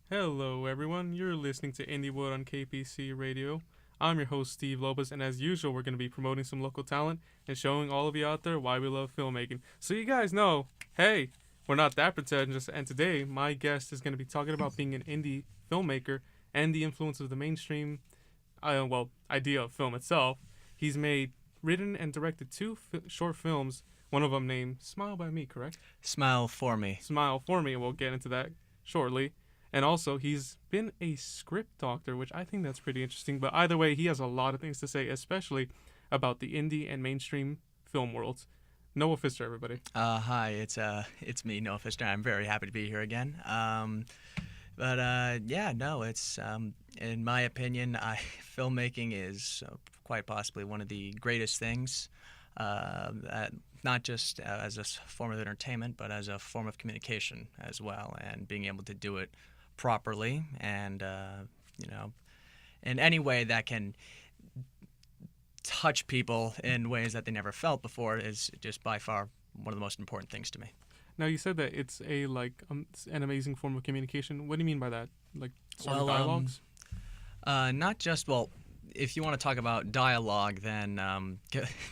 Hello, everyone. You're listening to Indiewood on KPC Radio. I'm your host, Steve Lopez, and as usual, we're going to be promoting some local talent and showing all of you out there why we love filmmaking. So, you guys know, hey, we're not that pretentious, and today, my guest is going to be talking about being an indie filmmaker and the influence of the mainstream, idea of film itself. He's made, written, and directed two short films, one of them named Smile by Me, correct? Smile for me. Smile for Me, and we'll get into that shortly. And also, he's been a script doctor, which I think that's pretty interesting. But either way, he has a lot of things to say, especially about the indie and mainstream film worlds. Noah Pfister, everybody. Hi, it's me, Noah Pfister. I'm very happy to be here again. Yeah, no, it's in my opinion, filmmaking is quite possibly one of the greatest things. Not just as a form of entertainment, but as a form of communication as well, and being able to do it properly and in any way that can touch people in ways that they never felt before is just by far one of the most important things to me. Now, you said that it's an amazing form of communication. What do you mean by that? Like, sort of Well, dialogues? not just, well, if you want to talk about dialogue, then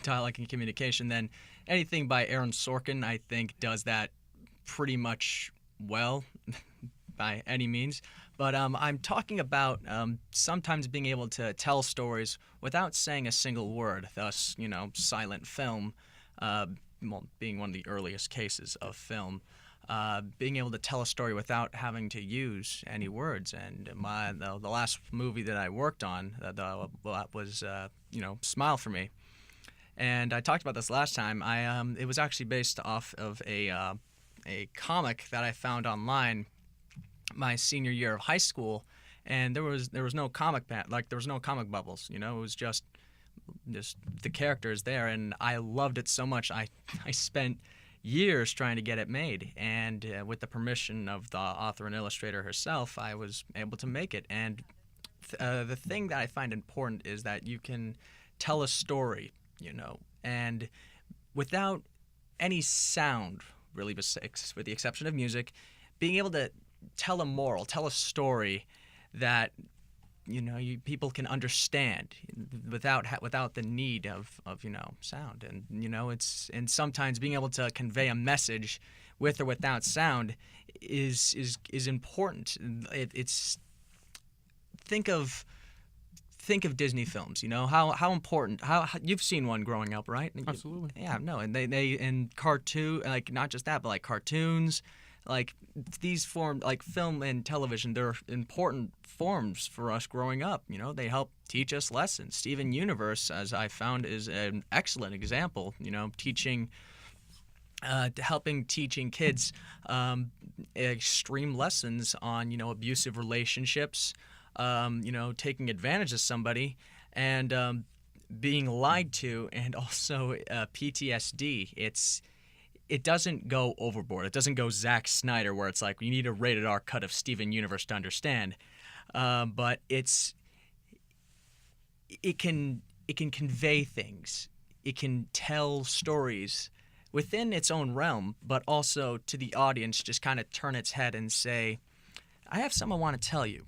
dialogue and communication, then anything by Aaron Sorkin, I think, does that pretty much well by any means. But I'm talking about sometimes being able to tell stories without saying a single word, thus, silent film, being one of the earliest cases of film. Being able to tell a story without having to use any words. And the last movie that I worked on was Smile for Me. And I talked about this last time. It was actually based off of a comic that I found online my senior year of high school, and there was no there was no comic bubbles. It was just the characters there, and I loved it so much. I spent years trying to get it made, and with the permission of the author and illustrator herself, I was able to make it. And the thing that I find important is that you can tell a story, and without any sound, really, with the exception of music, being able to tell a moral, tell a story that people can understand without the need of sound. And sometimes being able to convey a message with or without sound is important. It's think of Disney films. How important. How you've seen one growing up, right? Absolutely. Yeah, no, and they in cartoon, like, not just that, but like cartoons, like these form, like film and television, they're important forms for us growing up. They help teach us lessons. Steven Universe, as I found, is an excellent example. Teaching kids extreme lessons on abusive relationships, taking advantage of somebody, and being lied to, and also PTSD. It doesn't go overboard. It doesn't go Zack Snyder, where it's like you need a rated R cut of Steven Universe to understand. But it can convey things. It can tell stories within its own realm, but also to the audience just kind of turn its head and say, I have something I want to tell you.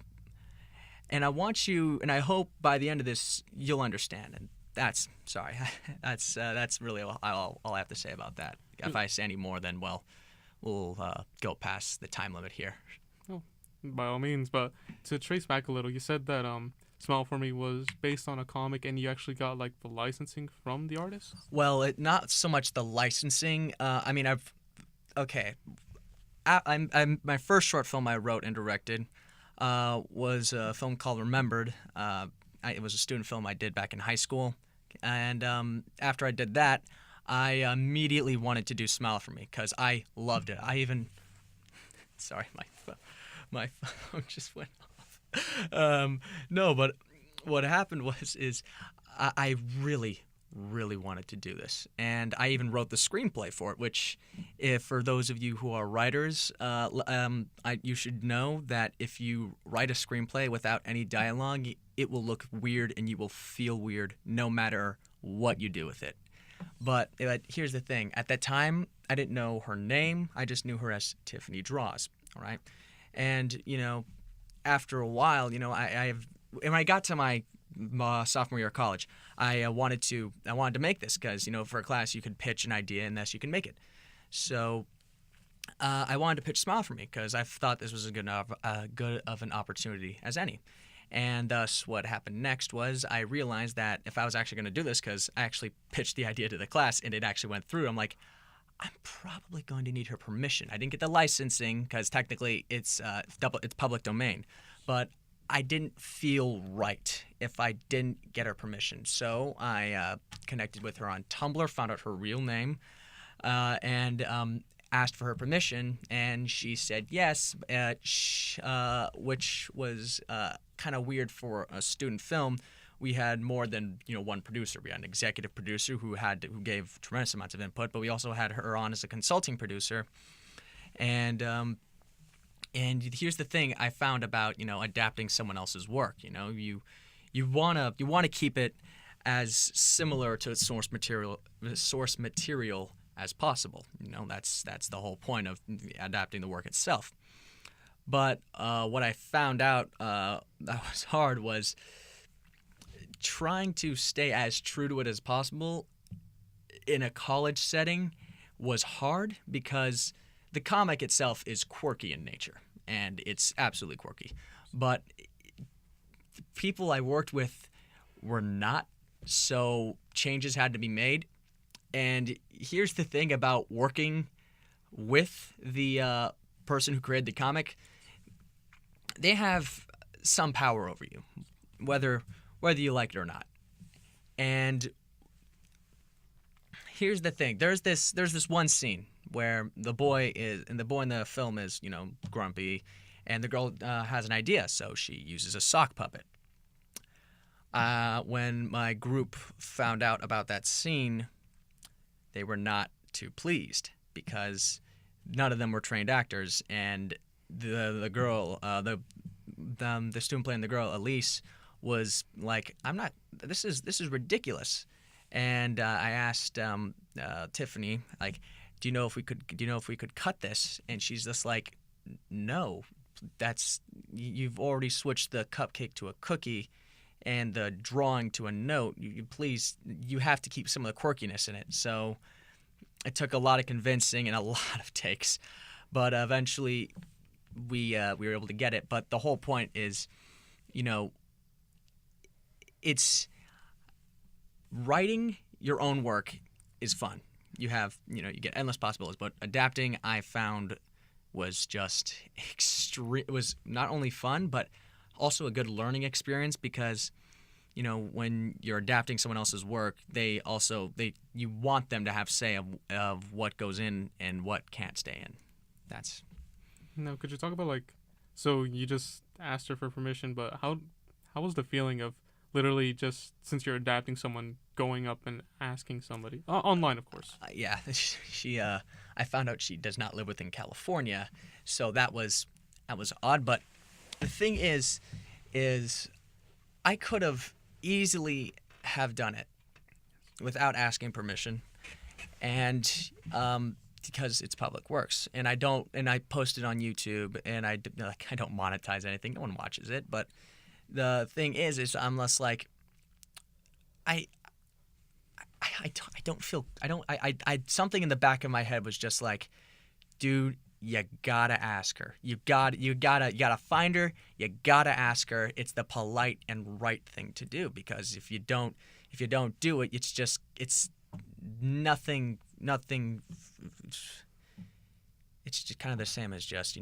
And I want you, and I hope by the end of this you'll understand. And that's really all I have to say about that. If I say any more, then we'll go past the time limit here. Oh, by all means. But to trace back a little, you said that Smile for Me was based on a comic, and you actually got like the licensing from the artist. Well, not so much the licensing. I'm my first short film I wrote and directed was a film called Remembered. It was a student film I did back in high school, and after I did that, I immediately wanted to do Smile for Me because I loved it. Sorry, my phone just went off. No, but what happened is I really, really wanted to do this, and I even wrote the screenplay for it. Which, if for those of you who are writers, you should know that if you write a screenplay without any dialogue, it will look weird and you will feel weird no matter what you do with it. But here's the thing. At that time, I didn't know her name. I just knew her as Tiffany Draws, all right? And, after a while, when I got to my sophomore year of college, I wanted to make this because for a class you could pitch an idea and thus you can make it. So I wanted to pitch Smile for Me because I thought this was as good of an opportunity as any. And thus, what happened next was I realized that if I was actually going to do this, because I actually pitched the idea to the class and it actually went through, I'm like, I'm probably going to need her permission. I didn't get the licensing because technically it's public domain, but I didn't feel right if I didn't get her permission. So I connected with her on Tumblr, found out her real name, and asked for her permission, and she said yes, which was kind of weird for a student film. We had more than one producer. We had an executive producer who gave tremendous amounts of input, but we also had her on as a consulting producer. And here's the thing I found about adapting someone else's work. You wanna keep it as similar to its source material as possible. That's the whole point of adapting the work itself. But what I found out that was hard was trying to stay as true to it as possible in a college setting was hard because the comic itself is quirky in nature, and it's absolutely quirky. But the people I worked with were not, so changes had to be made. And here's the thing about working with the person who created the comic. They have some power over you, whether you like it or not. And here's the thing. There's this one scene where the boy in the film is, grumpy, and the girl has an idea, so she uses a sock puppet. When my group found out about that scene, they were not too pleased because none of them were trained actors, and the girl, the student playing the girl, Elise, was like, this is ridiculous. And I asked Tiffany, like, do you know if we could cut this? And she's just like, no, you've already switched the cupcake to a cookie and the drawing to a note. You have to keep some of the quirkiness in it. So it took a lot of convincing and a lot of takes, but eventually we were able to get it. But the whole point is, it's writing your own work is fun. You get endless possibilities, but adapting, I found, was just extreme. It was not only fun, but also a good learning experience because, when you're adapting someone else's work, you want them to have say of what goes in and what can't stay in. That's. Now, could you talk about so you just asked her for permission, but how was the feeling of literally just, since you're adapting someone, going up and asking somebody online, of course? Yeah, I found out she does not live within California, so that was odd. But the thing is I could have easily have done it without asking permission, and because it's public works, and I posted on YouTube, and I don't monetize anything. No one watches it, but the thing is I'm less like I something in the back of my head was just like, dude, you gotta ask her. You gotta find her. You gotta ask her. It's the polite and right thing to do, because if you don't do it, it's nothing. It's just kind of the same as just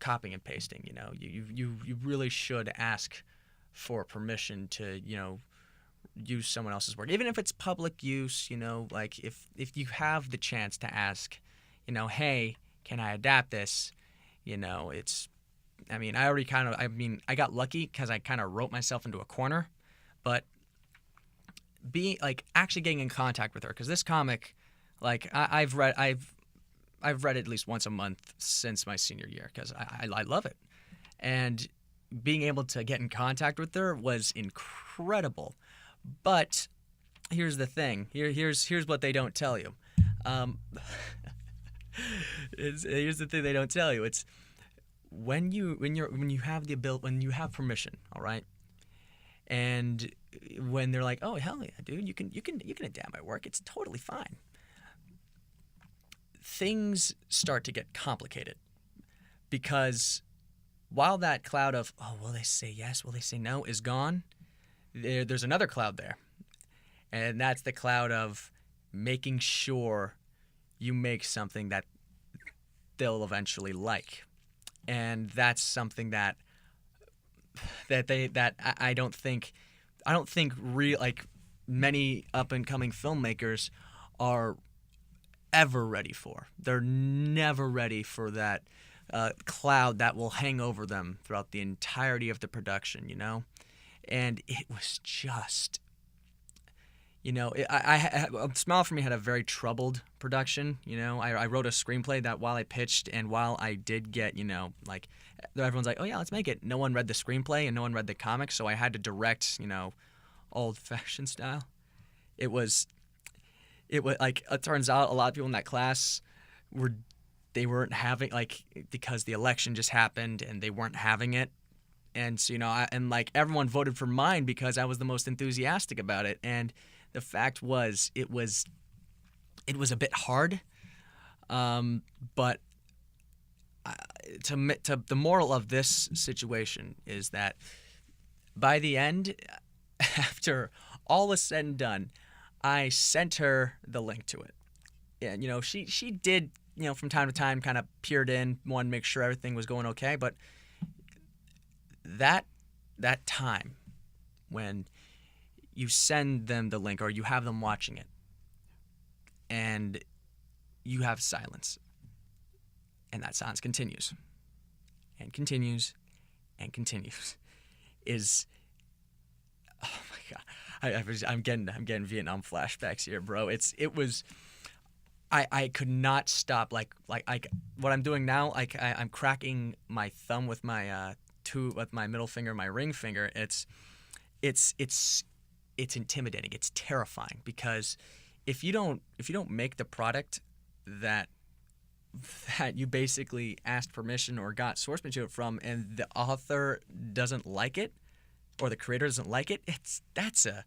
copying and pasting. You really should ask for permission to use someone else's work, even if it's public use. Like if you have the chance to ask, hey, can I adapt this? It's, I got lucky because I kind of wrote myself into a corner, but actually getting in contact with her, because this comic, I've read it at least once a month since my senior year because I love it, and being able to get in contact with her was incredible. But here's the thing. Here's what they don't tell you. Here's the thing they don't tell you. It's when you have permission, all right, and when they're like, oh hell yeah, dude, you can adapt my work, it's totally fine. Things start to get complicated because while that cloud of, oh, will they say yes, will they say no, is gone, there's another cloud there. And that's the cloud of making sure you make something that they'll eventually like. And that's something that I don't think like many up and coming filmmakers are ever ready for. They're never ready for that cloud that will hang over them throughout the entirety of the production, you know? And it was just, you know, Smile for Me had a very troubled production, you know? I wrote a screenplay that while I pitched and while I did get, you know, like, everyone's like, oh yeah, let's make it. No one read the screenplay and no one read the comics, so I had to direct, you know, old-fashioned style. It was like, it turns out a lot of people in that class weren't having, like, because the election just happened and they weren't having it. And so, you know, like everyone voted for mine because I was the most enthusiastic about it. And the fact was, it was a bit hard. But the moral of this situation is that by the end, after all was said and done, I sent her the link to it. And, you know, she did, you know, from time to time kind of peered in, wanted to make sure everything was going okay. But that time when you send them the link or you have them watching it and you have silence and that silence continues and continues and continues is, oh my God, I'm getting Vietnam flashbacks here, bro. I could not stop. Like what I'm doing now, like I'm cracking my thumb with my with my middle finger, my ring finger. It's intimidating. It's terrifying because if you don't make the product that you basically asked permission or got source material from, and the author doesn't like it, or the creator doesn't like it, that's a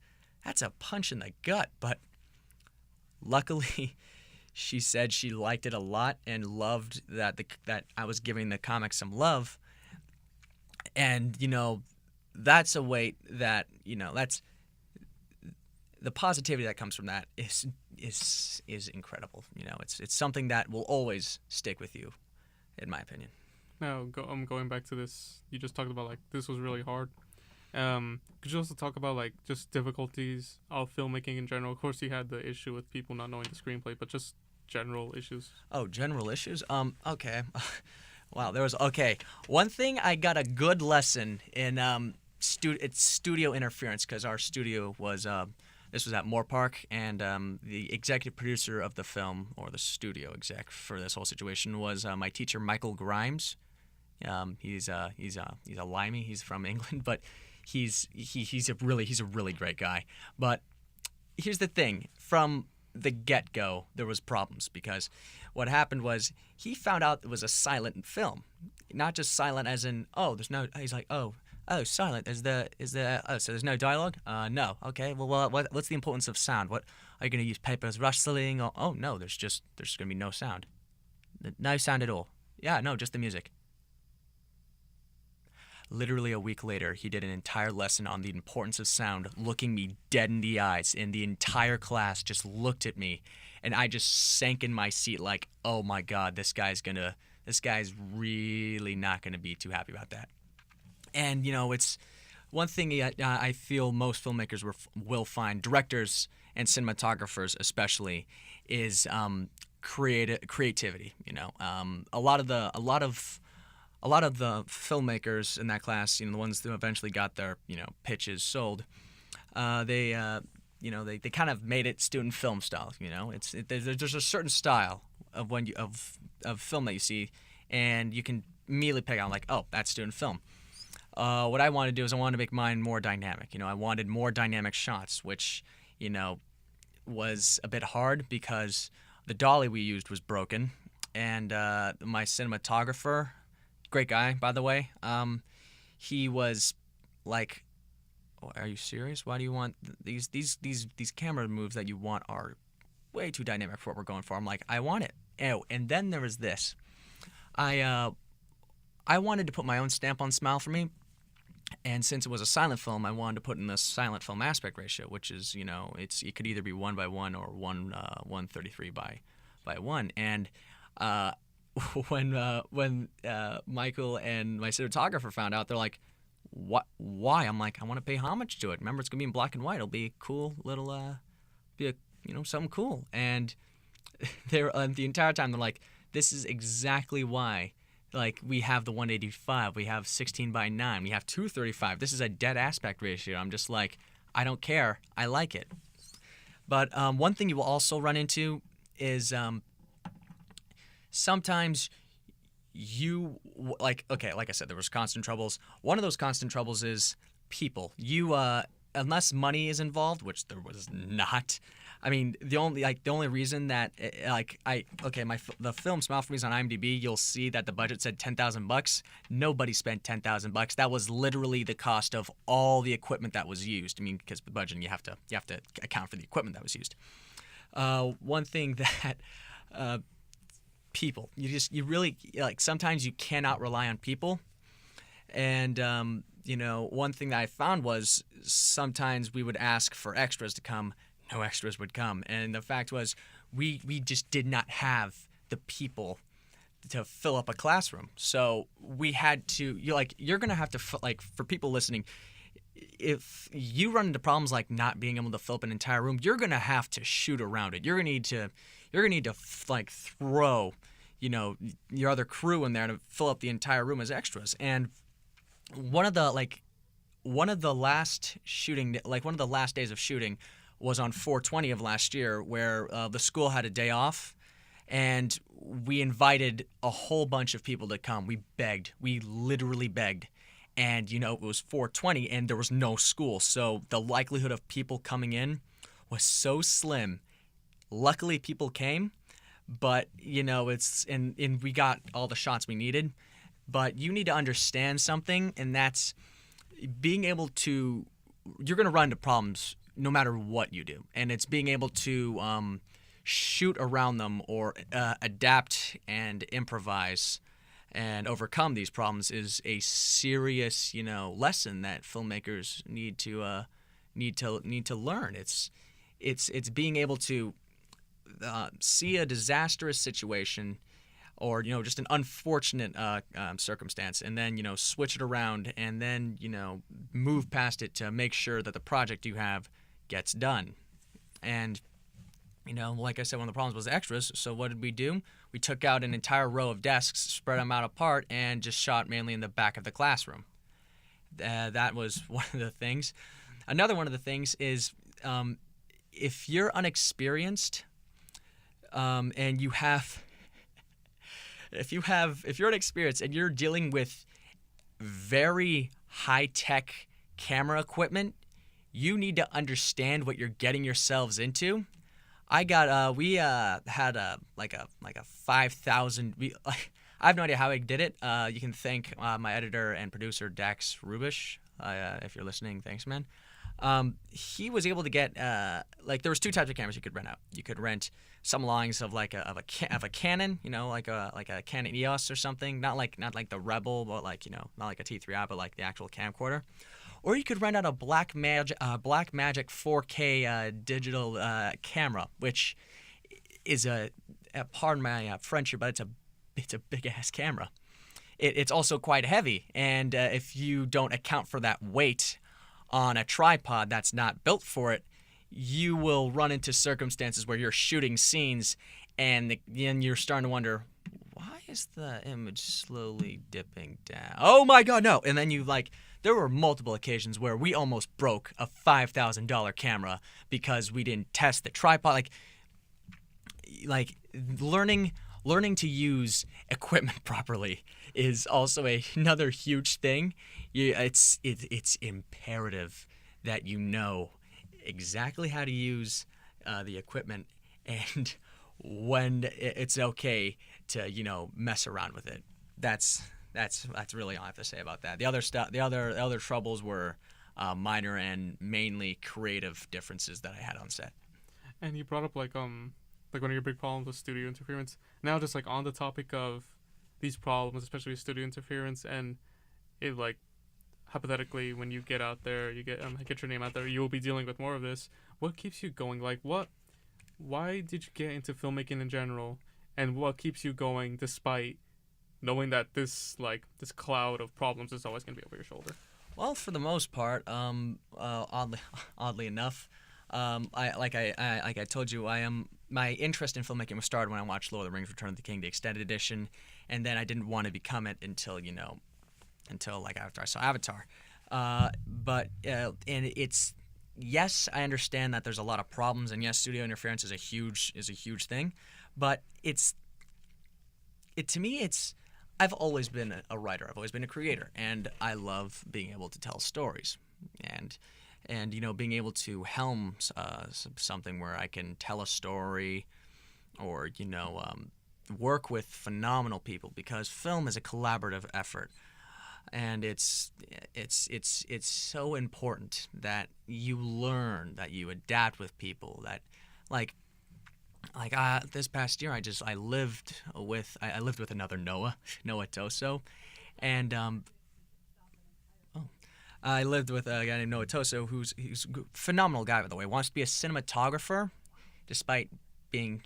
punch in the gut. But luckily, she said she liked it a lot and loved that I was giving the comic some love. And, you know, that's a weight that, you know, that's the positivity that comes from that is incredible. You know, it's something that will always stick with you, in my opinion. Now, going back to this, you just talked about, like, this was really hard. Could you also talk about, like, just difficulties of filmmaking in general? Of course, you had the issue with people not knowing the screenplay, but just general issues. Oh, general issues? Okay. Wow, one thing, I got a good lesson in it's studio interference, because our studio was this was at Moore Park, and the executive producer of the film, or the studio exec for this whole situation, was my teacher Michael Grimes. He's a limey. He's from England, but he's a really great guy. But here's the thing: from the get-go, there was problems, because what happened was he found out it was a silent film, not just silent as in, oh, there's no. He's like, oh, silent. So there's no dialogue? No. Okay. Well, what's the importance of sound? What are you going to use? Papers rustling? Or, oh no, there's going to be no sound. No sound at all. Yeah, no, just the music. Literally a week later, he did an entire lesson on the importance of sound, looking me dead in the eyes, and the entire class just looked at me, and I just sank in my seat like, oh my God, this guy's really not gonna be too happy about that. And, you know, it's one thing I feel most filmmakers will find, directors and cinematographers especially, is creativity. You know, a lot of the filmmakers in that class, you know, the ones who eventually got their, you know, pitches sold, they kind of made it student film style. You know, there's a certain style of of film that you see, and you can immediately pick out, like, oh, that's student film. What I wanted to do is I wanted to make mine more dynamic. You know, I wanted more dynamic shots, which, you know, was a bit hard because the dolly we used was broken, and my cinematographer, great guy, by the way. He was like, oh, "Are you serious? Why do you want these camera moves that you want are way too dynamic for what we're going for?" I'm like, "I want it." Oh, and then there was this. I wanted to put my own stamp on Smile for me, and since it was a silent film, I wanted to put in the silent film aspect ratio, which is, it could either be 1:1 or 1:33 by 1. And when Michael and my cinematographer found out, they're like, "What? Why?" I'm like, "I want to pay homage to it. Remember, it's gonna be in black and white. It'll be a cool little, something cool." And they're the entire time they're like, "This is exactly why." Like, we have the 185, we have 16:9, we have 235. This is a dead aspect ratio. I'm just like, I don't care. I like it. But one thing you will also run into is sometimes like I said, there was constant troubles. One of those constant troubles is people. Unless money is involved, which there was not. I mean, the only reason that the film Smile for Me is on IMDb. You'll see that the budget said $10,000. Nobody spent $10,000. That was literally the cost of all the equipment that was used. I mean, because the budget, you have to account for the equipment that was used. One thing that people, you really like. Sometimes you cannot rely on people, and one thing that I found was sometimes we would ask for extras to come. No extras would come. And the fact was we just did not have the people to fill up a classroom. So we had to, you're going to have to, for people listening, if you run into problems like not being able to fill up an entire room, you're going to have to shoot around it. You're going to need to throw, your other crew in there to fill up the entire room as extras. And one of the last days of shooting was on 4/20 of last year, where the school had a day off, and we invited a whole bunch of people to come. We literally begged, and it was 4/20 and there was no school, so the likelihood of people coming in was so slim. Luckily, people came, but and we got all the shots we needed. But you need to understand something, and that's being able to. You're going to run into problems no matter what you do, and it's being able to shoot around them or adapt and improvise and overcome these problems is a serious lesson that filmmakers need to learn. It's being able to see a disastrous situation or just an unfortunate circumstance, and then switch it around, and then move past it to make sure that the project you have gets done. And like I said, one of the problems was extras. So what did we do? We took out an entire row of desks, spread them out apart, and just shot mainly in the back of the classroom. That was one of the things. Another one of the things is if you're unexperienced and you have if you're inexperienced and you're dealing with very high-tech camera equipment, you need to understand what you're getting yourselves into. We had a 5,000. I have no idea how I did it. You can thank my editor and producer Dax Rubish. If you're listening, thanks, man. He was able to get there was two types of cameras you could rent out. You could rent some lines of a Canon, like a Canon EOS or something, not like the Rebel, but not like a T3i, but like the actual camcorder. Or you could rent out a Blackmagic 4K digital camera, which is pardon my French here, but it's a big ass camera. It's also quite heavy, and if you don't account for that weight on a tripod that's not built for it, you will run into circumstances where you're shooting scenes, and then you're starting to wonder, why is the image slowly dipping down? Oh my God, no! And then there were multiple occasions where we almost broke a $5,000 camera because we didn't test the tripod. Learning to use equipment properly is also another huge thing. It's imperative that you know exactly how to use the equipment and when it's okay to mess around with it. That's That's really all I have to say about that. The other stuff, the other troubles were minor and mainly creative differences that I had on set. And you brought up like one of your big problems with studio interference. Now just like on the topic of these problems, especially with studio interference, and it like hypothetically when you get out there, you get your name out there, you will be dealing with more of this. What keeps you going? Like why did you get into filmmaking in general, and what keeps you going despite knowing that this cloud of problems is always going to be over your shoulder? Well, for the most part, oddly enough, I told you, my interest in filmmaking was started when I watched Lord of the Rings: Return of the King, the extended edition, and then I didn't want to become it until like after I saw Avatar. And it's, yes, I understand that there's a lot of problems, and yes, studio interference is a huge thing, but to me, I've always been a writer. I've always been a creator, and I love being able to tell stories, and being able to helm something where I can tell a story, or work with phenomenal people, because film is a collaborative effort, and it's so important that you learn, that you adapt with people, that this past year I lived with another Noah Toso, and I lived with a guy named Noah Toso, who's a phenomenal guy, by the way. Wants to be a cinematographer, despite being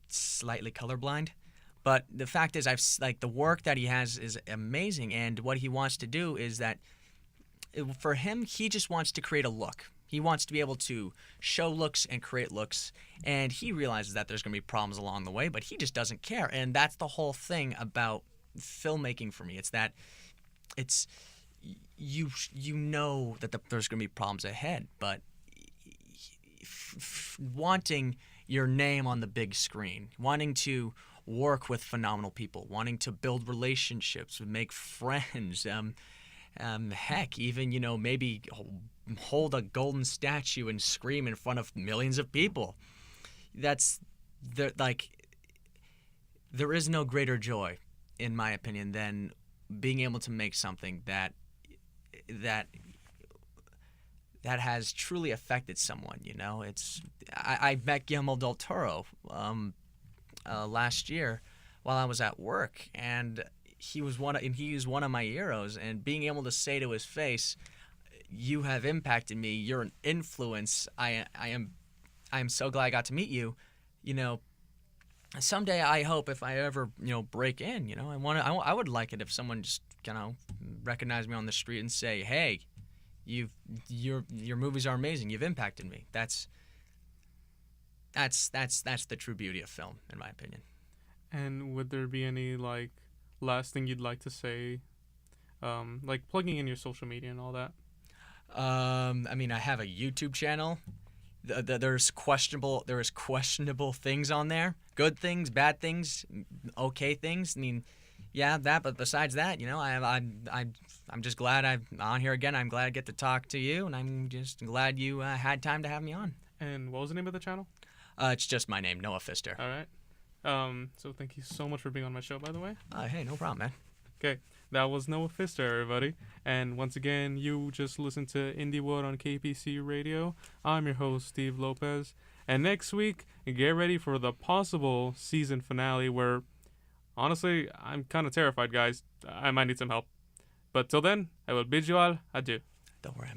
slightly colorblind. But the fact is, the work that he has is amazing, and what he wants to do is that, for him, he just wants to create a look. He wants to be able to show looks and create looks, and he realizes that there's going to be problems along the way, but he just doesn't care. And that's the whole thing about filmmaking for me. It's that you know that there's going to be problems ahead, but wanting your name on the big screen, wanting to work with phenomenal people, wanting to build relationships, make friends, heck, even maybe hold a golden statue and scream in front of millions of people. There is no greater joy, in my opinion, than being able to make something that has truly affected someone. I met Guillermo del Toro last year while I was at work, and he was one of my heroes. And being able to say to his face, "You have impacted me. You're an influence. I am so glad I got to meet you." Someday I hope, if I ever break in, I would like it if someone just recognize me on the street and say, "Hey, your movies are amazing. You've impacted me." That's the true beauty of film, in my opinion. And would there be any last thing you'd like to say, plugging in your social media and all that? I have a YouTube channel. There's questionable things on there. Good things, bad things, okay things. But besides that, I'm just glad I'm on here again. I'm glad I get to talk to you, and I'm just glad you had time to have me on. And what was the name of the channel? It's just my name, Noah Pfister. All right. So thank you so much for being on my show, by the way. Hey, no problem, man. Okay, that was Noah Pfister, everybody. And once again, you just listened to Indiewood on KPC Radio. I'm your host, Steve Lopez. And next week, get ready for the possible season finale where, honestly, I'm kind of terrified, guys. I might need some help. But till then, I will bid you all adieu. Don't worry,